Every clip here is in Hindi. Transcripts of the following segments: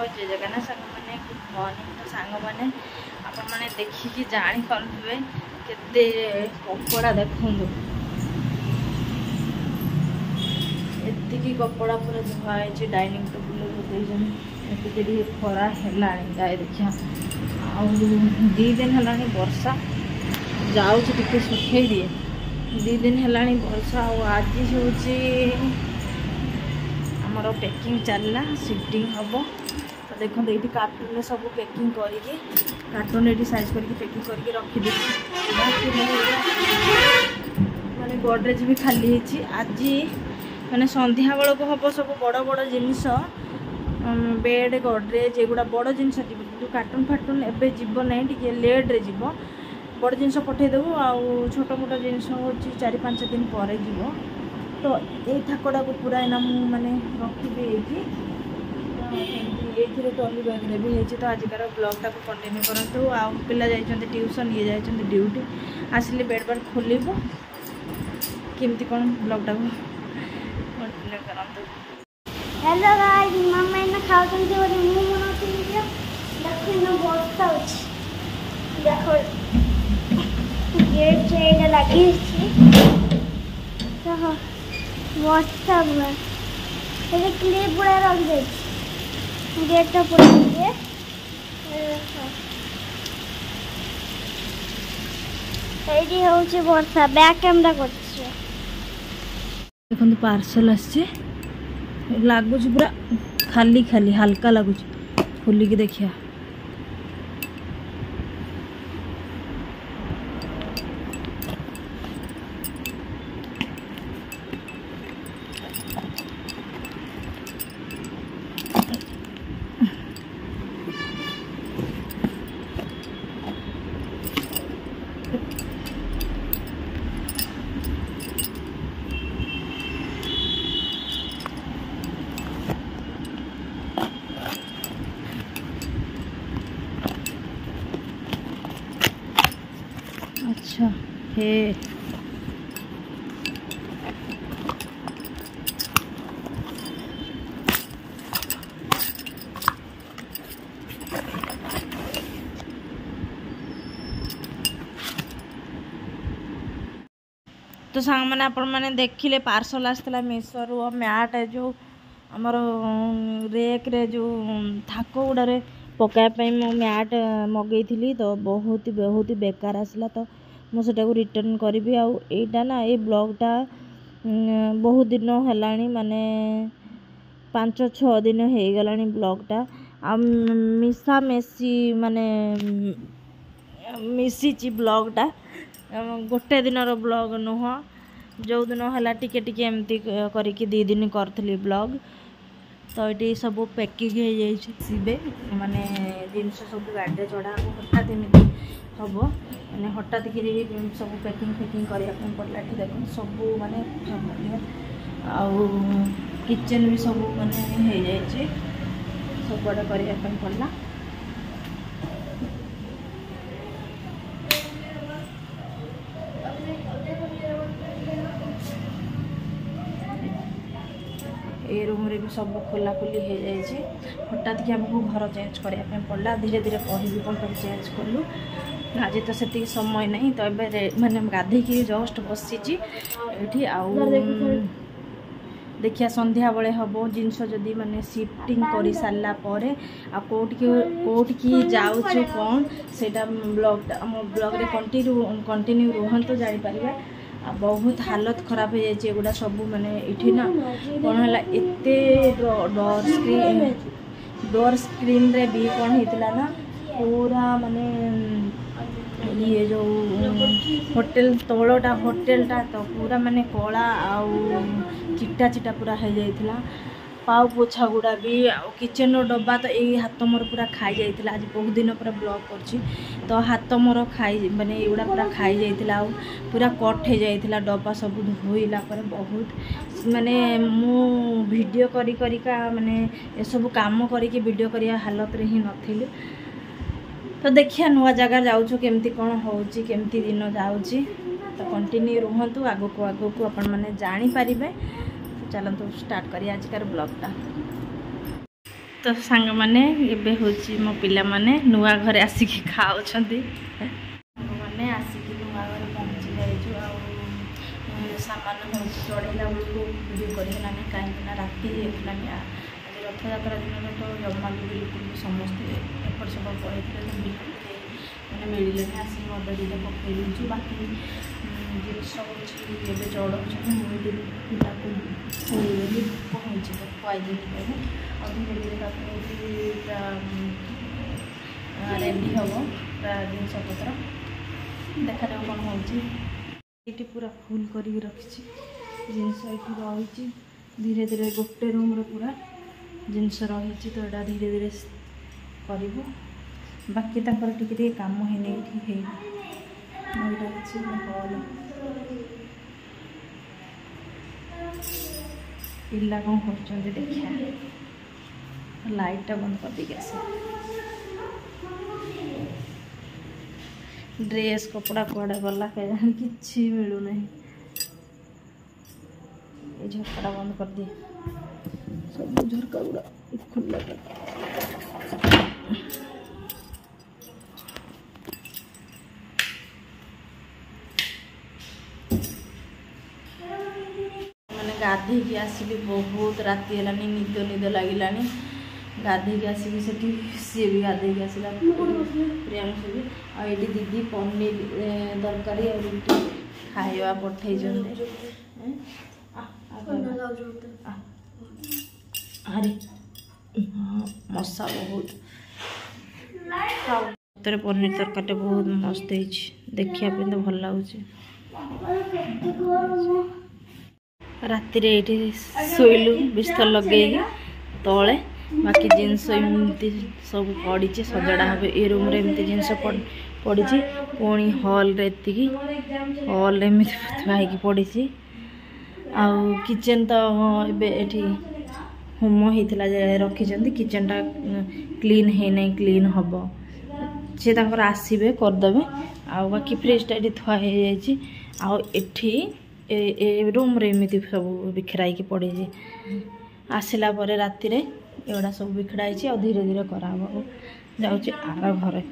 जय जगन्नाथ सांग मैंने गुड मॉर्निंग तो सांग मैंने आपण मैंने देखिकी जानी पारे केते कपड़ा देखूँ एतिकी कपड़ा पूरा धुआई डाइनिंग टेबुल खरा है गाय देखिया दी दिन है वर्षा जाऊँ टे सुखे दिए दी दिन है वर्षा आज हूँ आमर पैकिंग चलला शिफ्टिंग हम तो देखो ये कार्टून सब पैकिंग करके कार्टून ये साइज करके पैकिंग करके रखिदी माने गोडरेज भी खाली है आज माने संध्या बेल को हम सब बड़ बड़ जिनिस बेड गोडरेज एगुड़ा बड़ जिनस जो कार्टून फाटून एवं जीव ना टे लेट्रे जीव बड़ जिनस पठेदेबू आउ छोट मोट जिनस हूँ 4-5 दिन पर जीव तो ये थाकड़ा को पूरा एना माने रखिदी ये ट्रॉली बैग भी है तो आजिकार ब्लॉगटा को कंटिन्यू करूँ आउ पिला जाइए ट्यूशन ये जाइए ड्यूटी आसिले बेड बेड खोल केमती कौन ब्लॉगटा को कंटिन्यू करूँ। हेलो गाइस मम्मा एना खाउछन जे बोली मु बनाउछन जे देखो न बस्ता अछि देखो गेट से एटा लागि छी तो बस्ता बुआ ये क्लिप बुआ रख दे गेट तो पूरा ये एडी होछि बस्ता बैक कैमरा करछि देखो पार्सल आछे लगुच पूरा खाली खाली हल्का लगुच खोलिकी देखिया अच्छा हे तो सांग मैंने आपण मैंने देखिले पार्सल आसला मेसोरू मैट जो आमर रेक रे जो थाक गुड़े पकाइपाई मो मैट मगई तो बहुत बेकार आसला तो मुझे रिटर्न करी आईटा ना ये ब्लॉगटा बहुत दिन है माने 5-6 दिन हो गला ब्लॉगटा आ मिसा मेसी माने मिसी ब्लॉगटा गोटे दिन ब्लॉग नुह जो दिन है टिके टिके एमती करके 2 दिन करी ब्लॉग तो ये सब पैकिंग हो जाए माने जिनस सब गाड़ी चढ़ा हठात एमती हम मैंने हठात कि सब पैकिंग फैकिंग करने पड़ा देख सब माने आउ किचन भी सब माने हो जाए सब बड़ा करने पड़ा ये रूम रे भी सब खोला खोली हो जाए हठात कि आमको घर चेंज करने पड़ा धीरे धीरे कहबी कौन चेंज कलु आज तो से समय नहीं तो ये मैंने गाधे जस्ट बसी देखिया संध्या बेले हम जिनस जदि माने शिफ्टिंग कर सारा कौटकी जाऊँ कौन से ब्लॉग रे कंटिन्यू रुहतु जापर बहुत हालत खराब हो जाए एगुड़ा सब माने इठी ना कौन है एते डोर स्क्रीन रे भी कौन होता ना पूरा माने ये जो होटेल तोलटा होटेलटा तो पूरा माने कला आउ चिट्टा चिट्टा पूरा हो जाइथिला पाव पोछा गुड़ा भी किचन डब्बा तो यही हाथ मोर पूरा खाई जाइथिला आज बहुत दिन पूरा ब्लॉग करछि तो हाथ मोर खाई माने एगुड़ा पूरा खाई जाइथिला पूरा कट हो जाइथिला डब्बा सब धोइला पर बहुत माने मु वीडियो करिका माने ए सब काम करिके वीडियो करिया हालत रे ही नथिली तो देखिया नुआ जगह जाऊँ केमती कौन होची केमती दिन जाऊँगी तो कंटिन्यू रुहतु आगो को आपण मैंने जानी पारिबे। चलतु स्टार्ट करिए आजकार ब्लॉगटा। तो सांग माने एबे होची मो पिला माने नुआ घरे आसिकी खाउछंती माने आसिकी नुआ घरे पहुंची जाइछु आ सामान हो चढ़ेला बेलू वीडियो करना कहीं राति होलानी आज रथयात्रा दिन तो जमा भी बिल्कुल समस्ते एपट सेपट पड़े बिल्कुल मैंने मिलने आसिक अदा दुटा पकई दूँ बाकी जिस चढ़ाऊँ मुझे पिला को पहुँची खुआई और धीरे धीरे रेडी हम जिनस पत्र देखा जाऊ कौन हो पूरा फुल कर रखी जिनस ये रही धीरे धीरे गोटे रूम पूरा जिनस रही तो यहाँ धीरे धीरे करूँ बाकी टे काम है हल पिला कौन कर देखा लाइटा बंद कर देके आस ड्रेस कपड़ा कड़े गला कहीं कि मिलूना ये झरका बंद कर दिए सब झरका गुड़ा खुला कर मैंने गाधे की आसिली बहुत राति है निद निद लगे गाधे की आसिक सी भी गाधे की आसला प्रियांशु भी आई दीदी पनीर तरकारी और रुटी खाଇବା पठे अरे मशा बहुत पनीर तरकारी बहुत मस्त है देखा तो भल लगुच राति शोलु बिस्तर लगे तले बाकी जिनस एमती सब पड़ी सजड़ा हे ये रूम रे एमती जिनस पड़ी पुणी हॉल रे हॉल एमती पड़ी आउ किचन तो ये होम होता रखी किचन टा क्लीन है नहीं क्लीन हम सी आसबे करदे आ बाकी फ्रिजटा ये थुआई रूम रे एमती सब बिखराई पड़ी आसला राति एगुड़ा सब बिखराई और धीरे धीरे कराब जाऊँगी आर घरे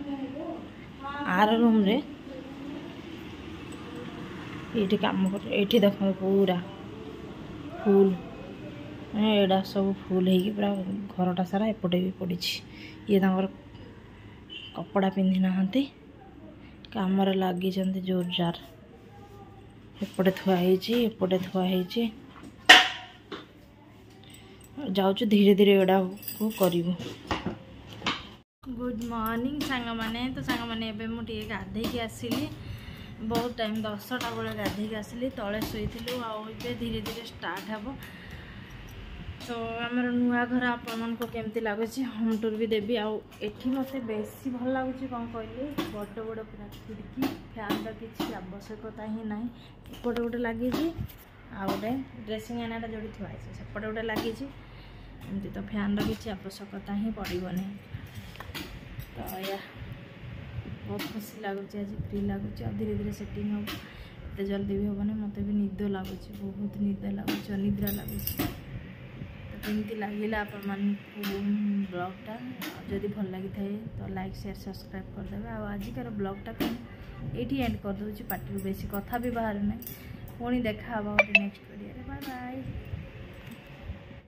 आर रूम रे ये कम कर देख पूरा फुल एडा सब फुल हो पूरा घरटा सारा एपटे भी पड़ी ये कपड़ा पिंधि ना कम लगी जोरजार एपटे थुआई एपटे थुआई जाऊँ धीरे धीरे एडा को करूँ गुड मॉर्निंग सांग माने तो सांग माने मुझे गाधे आसली बहुत टाइम 10टा बेले गाधे आसली तले शोलु आए धीरे धीरे स्टार्ट हे तो आमर नुआ घर आपण को केमती लगुच होम टूर भी देवी आठी मत बेसी भल लगुच कौन कहली बड़ बड़ पूरा खिड़की फैन किसी आवश्यकता ही ना एपटे गोटे लगी गोटे ड्रेसिंग आनाटा जोड़ी थुआई सेपटे गोटे लगी एमती तो फैन किसी आवश्यकता ही पड़ोनी तो या बहुत खुशी लगुच आज फ्री लगुच धीरे धीरे सेटिंग हम एत जल्दी भी हेनी मत भी निद लगुच बहुत निद लगुच निद्रा लगुच तो कमी लगे आपण ब्लॉगटा जदि भल लगी था तो लाइक शेयर सब्सक्राइब करदे आजिकार ब्लॉगटा ये एंड कर दूँ पार्टी बेसी कथा भी बाहर ना पुणी देखा गोटे नेक्स्ट वीडियो बाय बाय।